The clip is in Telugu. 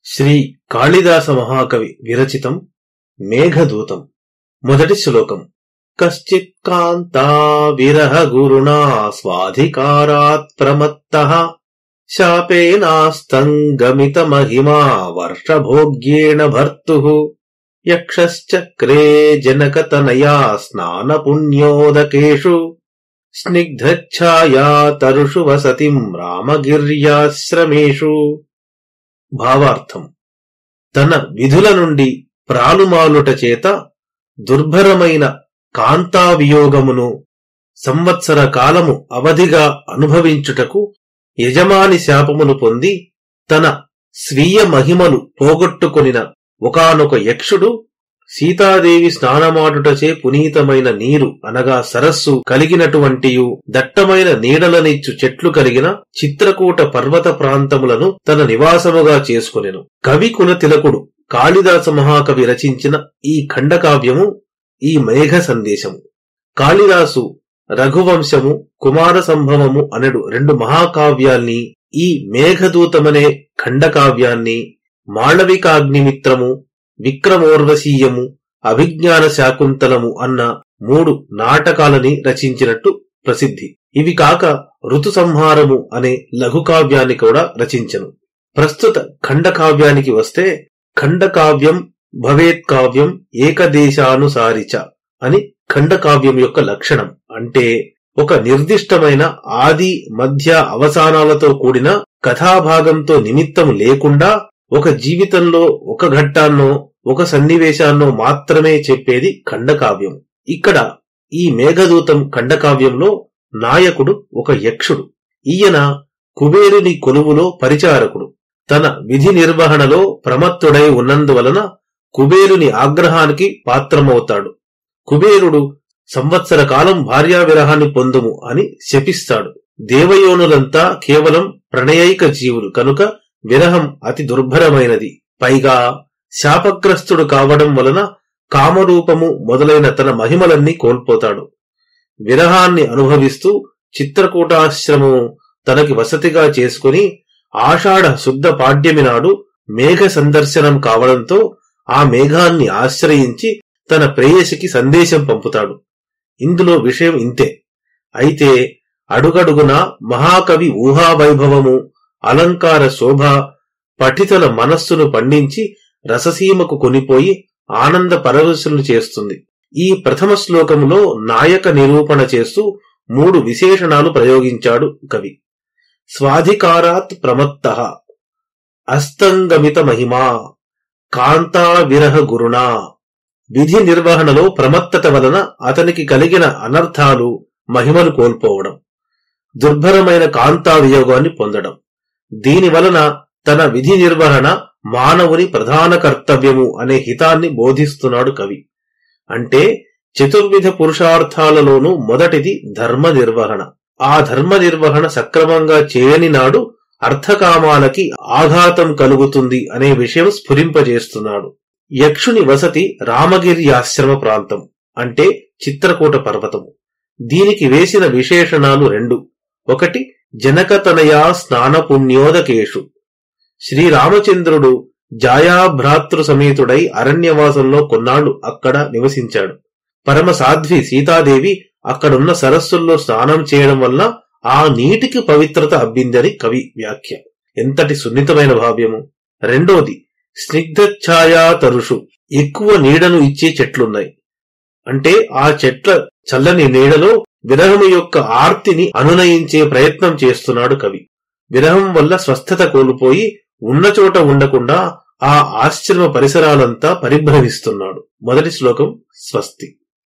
శ్రీ కాళిదాస మహాకవి విరచితం మేఘదూతం. మొదటి శ్లోకం. కశ్చిత్ కాంతా విరహ గురుణా స్వాధికారాత్ ప్రమత్తః శాపేనాస్తంగమిత మహిమా వర్షభోగ్యేన భర్తుః యక్షశ్చక్రే జనకతనయా స్నాన పుణ్యోదకేషు స్నిగ్ధఛాయా తరుషు వసతిం రామగిర్యాశ్రమేషు. భావార్థం. తన విధుల నుండి ప్రాలుమాలుట చేత దుర్భరమైన కాంతావియోగమును సంవత్సర కాలము అవధిగా అనుభవించుటకు యజమాని శాపమును పొంది తన స్వీయ మహిమను పోగొట్టుకొనిన ఒకానొక యక్షుడు సీతాదేవి స్నానమాడుటచే పునీతమైన నీరు అనగా సరస్సు కలిగినటువంటియు దట్టమైన నీడలనిచ్చు చెట్లు కలిగిన చిత్రకూట పర్వత ప్రాంతములను తన నివాసముగా చేసుకొనెను. కవి కుల తిలకుడు కాళిదాస మహాకవి రచించిన ఈ ఖండకావ్యము ఈ మేఘ సందేశము. కాళిదాసు రఘువంశము, కుమార సంభవము అనడు రెండు మహాకావ్యాల్ని, ఈ మేఘదూతమనే ఖండకావ్యాన్ని, మాళవికాగ్నిమిత్రము, విక్రమోర్వశీయము, అభిజ్ఞాన శాకుంతలము అన్న 3 నాటకాలని రచించినట్టు ప్రసిద్ధి. ఇవి కాక ఋతు సంహారము అనే లఘుకావ్యాన్ని కూడా రచించెను. ప్రస్తుత ఖండకావ్యానికి వస్తే, ఖండకావ్యం భవేత్ కావ్యం ఏకదేశానుసారిచ అని ఖండకావ్యం యొక్క లక్షణం. అంటే ఒక నిర్దిష్టమైన ఆది మధ్య అవసానాలతో కూడిన కథాభాగంతో నిమిత్తము లేకుండా ఒక జీవితంలో ఒక ఘట్టాన్నో ఒక సన్నివేశాన్నో మాత్రమే చెప్పేది ఖండకావ్యం. ఇక్కడ ఈ మేఘదూతం ఖండకావ్యంలో నాయకుడు ఒక యక్షుడు. ఈయన కుబేరుని కొలువులో పరిచారకుడు. తన విధి నిర్వహణలో ప్రమత్తుడై ఉన్నందువలన కుబేరుని ఆగ్రహానికి పాత్రమవుతాడు. కుబేరుడు సంవత్సర కాలం భార్యా విరహాన్ని పొందుము అని శపిస్తాడు. దేవయోనులంతా కేవలం ప్రణయైక జీవులు కనుక విరహం అతి దుర్భరమైనది. పైగా శాపగ్రస్తుడు కావడం వలన కామరూపము మొదలైన తన మహిమలన్నీ కోల్పోతాడు. విరహాన్ని అనుభవిస్తూ చిత్రకూటాశ్రమము తనకి వసతిగా చేసుకుని ఆషాఢ శుద్ధ పాడ్యమి నాడు మేఘ సందర్శనం కావడంతో ఆ మేఘాన్ని ఆశ్రయించి తన ప్రేయసికి సందేశం పంపుతాడు. ఇందులో విషయం ఇంతే. అయితే అడుగడుగున మహాకవి ఊహావైభవము, అలంకార శోభ పఠితుల మనస్సును పండించి రససీమకు కొనిపోయి ఆనంద పరవశులు చేస్తుంది. ఈ ప్రథమ శ్లోకములో నాయక నిరూపణ చేస్తూ 3 విశేషణాలు ప్రయోగించాడు కవి. స్వాధికారాత్ ప్రమత్తః, అస్తంగమిత మహిమా, కాంతా విరహ గురుణా. విధి నిర్వహణలో ప్రమత్తత వలన అతనికి కలిగిన అనర్థాలు, మహిమను కోల్పోవడం, దుర్భరమైన కాంతావియోగాన్ని పొందడం. దీనివలన తన విధి నిర్వహణ మానవుని ప్రధాన కర్తవ్యము అనే హితాన్ని బోధిస్తున్నాడు కవి. అంటే చతుర్విధ పురుషార్థాలలోనూ మొదటిది ధర్మ నిర్వహణ. ఆ ధర్మ నిర్వహణ సక్రమంగా చేయని నాడు అర్థకామాలకి ఆఘాతం కలుగుతుంది అనే విషయం స్ఫురింపజేస్తున్నాడు. యక్షుని వసతి రామగిరి ఆశ్రమ ప్రాంతం అంటే చిత్రకూట పర్వతము. దీనికి వేసిన విశేషణాలు 2. ఒకటి, జనకతనయా స్నాన పుణ్యోదకేషు. శ్రీరామచంద్రుడు జాయాభ్రాతృ సమేతుడై అరణ్యవాసంలో కొన్నాళ్లు అక్కడ నివసించాడు. పరమ సాధ్వి సీతాదేవి అక్కడున్న సరస్సుల్లో స్నానం చేయడం వల్ల ఆ నీటికి పవిత్రత అబ్బిందని కవి వ్యాఖ్య. ఎంతటి సున్నితమైన భావ్యము. రెండోది, స్నిగ్ధఛాయా తరుషు. ఎక్కువ నీడను ఇచ్చే చెట్లున్నాయి. అంటే ఆ చెట్ల చల్లని నీడలో విరహము యొక్క ఆర్తిని అనునయించే ప్రయత్నం చేస్తున్నాడు కవి. విరహం వల్ల స్వస్థత కోల్పోయి ఉన్న చోట ఉండకుండా ఆ ఆశ్రమ పరిసరాలంతా పరిభ్రమిస్తున్నాడు. మొదటి శ్లోకం. స్వస్తి.